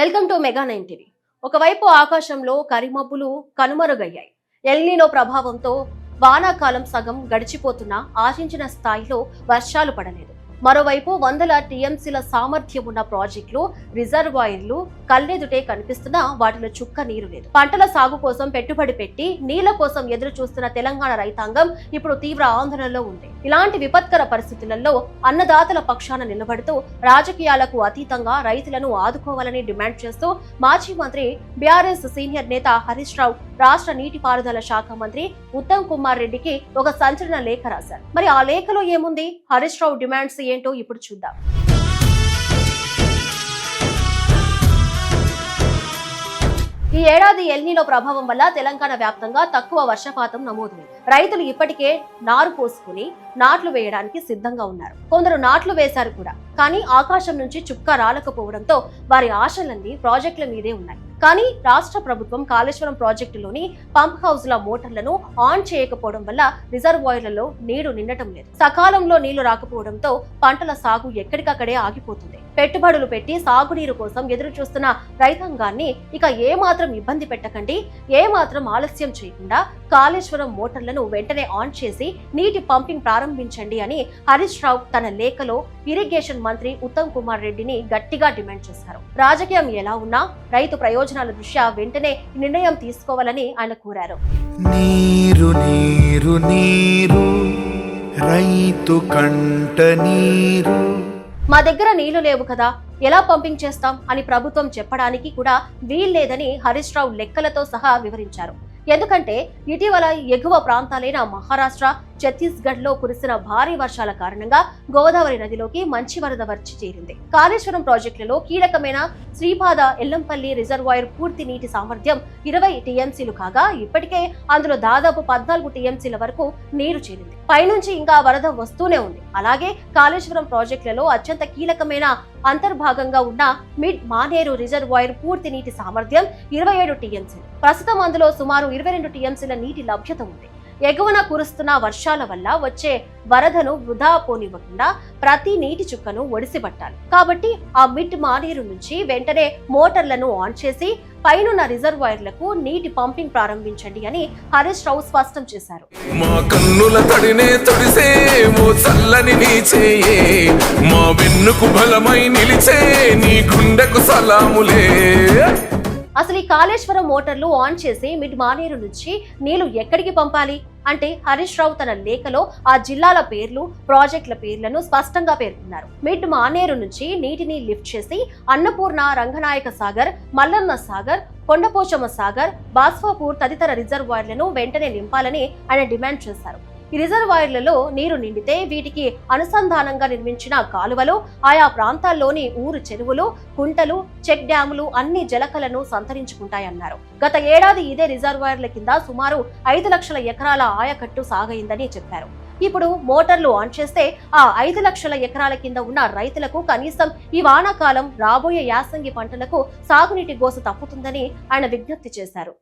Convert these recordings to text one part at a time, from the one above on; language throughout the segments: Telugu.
Welcome to mega 9 TV. ఒకవైపు ఆకాశంలో కరిమబ్బులు కనుమరుగయ్యాయి. ఎల్నినో ప్రభావంతో వానాకాలం సగం గడిచిపోతున్నా ఆశించిన స్థాయిలో వర్షాలు పడలేదు. మరోవైపు వందల టీఎంసీల సామర్థ్యం ఉన్న ప్రాజెక్టులు, రిజర్వాయర్లు కళ్ళెదుటే కనిపిస్తున్నా వాటిలో చుక్క నీరు లేదు. పంటల సాగు కోసం పెట్టుబడి పెట్టి నీళ్ల కోసం ఎదురు చూస్తున్న తెలంగాణ రైతాంగం ఇప్పుడు తీవ్ర ఆందోళనలో ఉంది. ఇలాంటి విపత్కర పరిస్థితులలో అన్నదాతల పక్షాన నిలబడుతూ రాజకీయాలకు అతీతంగా రైతులను ఆదుకోవాలని డిమాండ్ చేస్తూ మాజీ మంత్రి బీఆర్ఎస్ సీనియర్ నేత హరీష్ రావు రాష్ట్ర నీటిపారుదల శాఖ మంత్రి ఉత్తమ్ కుమార్ రెడ్డికి ఒక సంచలన లేఖ రాశారు. మరి ఆ లేఖలో ఏముంది, హరీష్ రావు డిమాండ్స్ ఏంటో ఇప్పుడు చూద్దాం. ఈ ఏడాది ఎల్నినో ప్రభావం వల్ల తెలంగాణ వ్యాప్తంగా తక్కువ వర్షపాతం నమోదైంది. రైతులు ఇప్పటికే నారు పోసుకుని నాట్లు వేయడానికి సిద్ధంగా ఉన్నారు. కొందరు నాట్లు వేశారు కూడా. కానీ ఆకాశం నుంచి చుక్క రాలకపోవడంతో వారి ఆశలన్నీ ప్రాజెక్టుల మీదే ఉన్నాయి. కానీ రాష్ట్ర ప్రభుత్వం కాళేశ్వరం ప్రాజెక్టులోని పంప్ హౌస్ల మోటార్లను ఆన్ చేయకపోవడం వల్ల రిజర్వాయర్లలో నీరు నిండటం లేదు. సకాలంలో నీళ్లు రాకపోవడంతో పంటల సాగు ఎక్కడికక్కడే ఆగిపోతుంది. పెట్టుబడులు పెట్టి సాగునీరు కోసం ఎదురు చూస్తున్న రైతాంగాన్ని ఇక ఏమాత్రం ఇబ్బంది పెట్టకండి, ఏమాత్రం ఆలస్యం చేయకుండా కాళేశ్వరం మోటార్లను వెంటనే ఆన్ చేసి నీటి పంపింగ్ ప్రారంభించండి అని హరీష్ రావు తన లేఖలో ఇరిగేషన్ మంత్రి ఉత్తమ్ కుమార్ రెడ్డిని గట్టిగా డిమాండ్ చేశారు. రాజకీయం ఎలా ఉన్నా రైతు ప్రయోజనాల దృష్ట్యా వెంటనే నిర్ణయం తీసుకోవాలని ఆయన కోరారు. నీరు నీరు నీరు రైతు కంట నీరు. మా దగ్గర నీళ్లు లేవు కదా, ఎలా పంపింగ్ చేస్తాం అని ప్రభుత్వం చెప్పడానికి కూడా వీల్లేదని హరీష్ రావు లెక్కలతో సహా వివరించారు. ఎందుకంటే ఇటీవల ఎగువ ప్రాంతాలైన మహారాష్ట్ర, ఛత్తీస్గఢ్ లో కురిసిన భారీ వర్షాల కారణంగా గోదావరి నదిలోకి మంచి వరద వచ్చి చేరింది. కాళేశ్వరం ప్రాజెక్టులలో కీలకమైన శ్రీపాద ఎల్లంపల్లి రిజర్వాయర్ పూర్తి నీటి సామర్థ్యం 20 టీఎంసీలు కాగా ఇప్పటికే అందులో దాదాపు 14 టీఎంసీల వరకు నీరు చేరింది. పైనుంచి ఇంకా వరద వస్తూనే ఉంది. అలాగే కాళేశ్వరం ప్రాజెక్టులలో అత్యంత కీలకమైన అంతర్భాగంగా ఉన్న మిడ్ మానేరు రిజర్వాయర్ పూర్తి నీటి సామర్థ్యం 27 టీఎంసీలు. ప్రస్తుతం అందులో సుమారు 22 టీఎంసీల నీటి లభ్యత ఉంది. ఎగువన కురుస్తున్న వర్షాల వల్ల వచ్చే వరదను వృధా పోనివ్వకుండా ప్రతి నీటి చుక్కను ఒడిసిపట్టాలి. కాబట్టి ఆ మిడ్ మానేరు నుంచి వెంటనే మోటార్లను ఆన్ చేసి పైనున్న రిజర్వాయర్లకు నీటి పంపింగ్ ప్రారంభించండి అని హరీష్ రావు స్పష్టం చేశారు. మా కన్నుల తడినే తొడిసే ఓ చల్లని నీచేయే, మా వెన్నుకు బలమై నిలిచే నీ గుండెకు సలాములే. అసలు ఈ కాళేశ్వరం మోటార్లు ఆన్ చేసి మిడ్ మానేరు నుంచి నీళ్లు ఎక్కడికి పంపాలి అంటే హరీష్ రావు తన లేఖలో ఆ జిల్లాల పేర్లు, ప్రాజెక్టుల పేర్లను స్పష్టంగా పేర్కొన్నారు. మిడ్ మానేరు నుంచి నీటిని లిఫ్ట్ చేసి అన్నపూర్ణ, రంగనాయక సాగర్, మల్లన్న సాగర్, కొండపోచమ్మ సాగర్, బాస్వాపూర్ తదితర రిజర్వాయర్లను వెంటనే నింపాలని ఆయన డిమాండ్ చేశారు. ఈ రిజర్వాయర్లలో నీరు నిండితే వీటికి అనుసంధానంగా నిర్మించిన కాలువలు, ఆయా ప్రాంతాల్లోని ఊరు చెరువులు, కుంటలు, చెక్ డ్యాములు అన్ని జలకలను సంతరించుకుంటాయన్నారు. గత ఏడాది ఇదే రిజర్వాయర్ల కింద సుమారు 5 లక్షల ఎకరాల ఆయకట్టు సాగైందని చెప్పారు. ఇప్పుడు మోటార్లు ఆన్ చేస్తే ఆ 5 లక్షల ఎకరాల కింద ఉన్న రైతులకు కనీసం ఈ వానాకాలం, రాబోయే యాసంగి పంటలకు సాగునీటి గోస తప్పుతుందని ఆయన విజ్ఞప్తి చేశారు.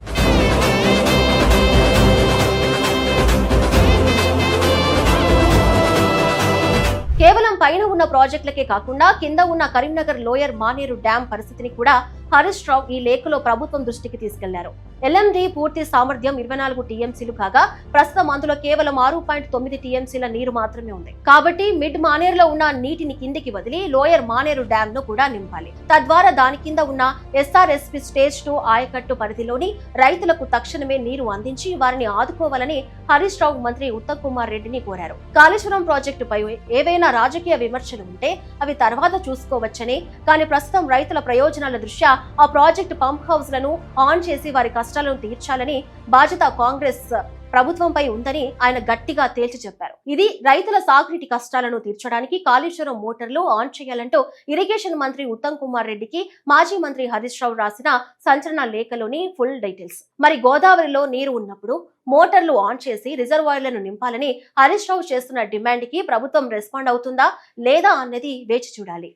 కేవలం పైన ఉన్న ప్రాజెక్టులకే కాకుండా కింద ఉన్న కరీంనగర్ లోయర్ మానేరు డ్యాం పరిస్థితిని కూడా హరీష్ రావు ఈ లేఖలో ప్రభుత్వం దృష్టికి తీసుకెళ్లారు. ఎల్ఎండి పూర్తి సామర్థ్యం 24 టీఎంసీలు కాగా ప్రస్తుతం అందులో కేవలం 6.9 టీఎంసీల నీరు మాత్రమే ఉంది. కాబట్టి మిడ్ మానేరులో ఉన్న నీటిని కిందికి వదిలి లోయర్ మానేరు డ్యామ్ ను కూడా నింపాలి. తద్వారా దాని కింద ఉన్న ఎస్ఆర్ఎస్పీ స్టేజ్ 2 ఆయకట్టు పరిధిలోని రైతులకు తక్షణమే నీరు అందించి వారిని ఆదుకోవాలని హరీష్ రావు మంత్రి ఉత్తమ్ కుమార్ రెడ్డిని కోరారు. కాళేశ్వరం ప్రాజెక్టుపై ఏవైనా రాజకీయ విమర్శలు ఉంటే అవి తర్వాత చూసుకోవచ్చని, కానీ ప్రస్తుతం రైతుల ప్రయోజనాల దృష్ట్యా ఆ ప్రాజెక్టు పంప్ హౌస్ లను ఆన్ చేసి వారి కష్టాలను తీర్చాలని బాధ్యత కాంగ్రెస్ ప్రభుత్వంపై ఉందని ఆయన గట్టిగా తేల్చి చెప్పారు. ఇది రైతుల సాగునీటి కష్టాలను తీర్చడానికి కాళేశ్వరం మోటార్లు ఆన్ చేయాలంటూ ఇరిగేషన్ మంత్రి ఉత్తమ్ కుమార్ రెడ్డికి మాజీ మంత్రి హరీష్ రావు రాసిన సంచలన లేఖలోని ఫుల్ డీటెయిల్స్. మరి గోదావరిలో నీరు ఉన్నప్పుడు మోటార్లు ఆన్ చేసి రిజర్వాయర్లను నింపాలని హరీష్ రావు చేస్తున్న డిమాండ్ కి ప్రభుత్వం రెస్పాండ్ అవుతుందా లేదా అన్నది వేచి చూడాలి.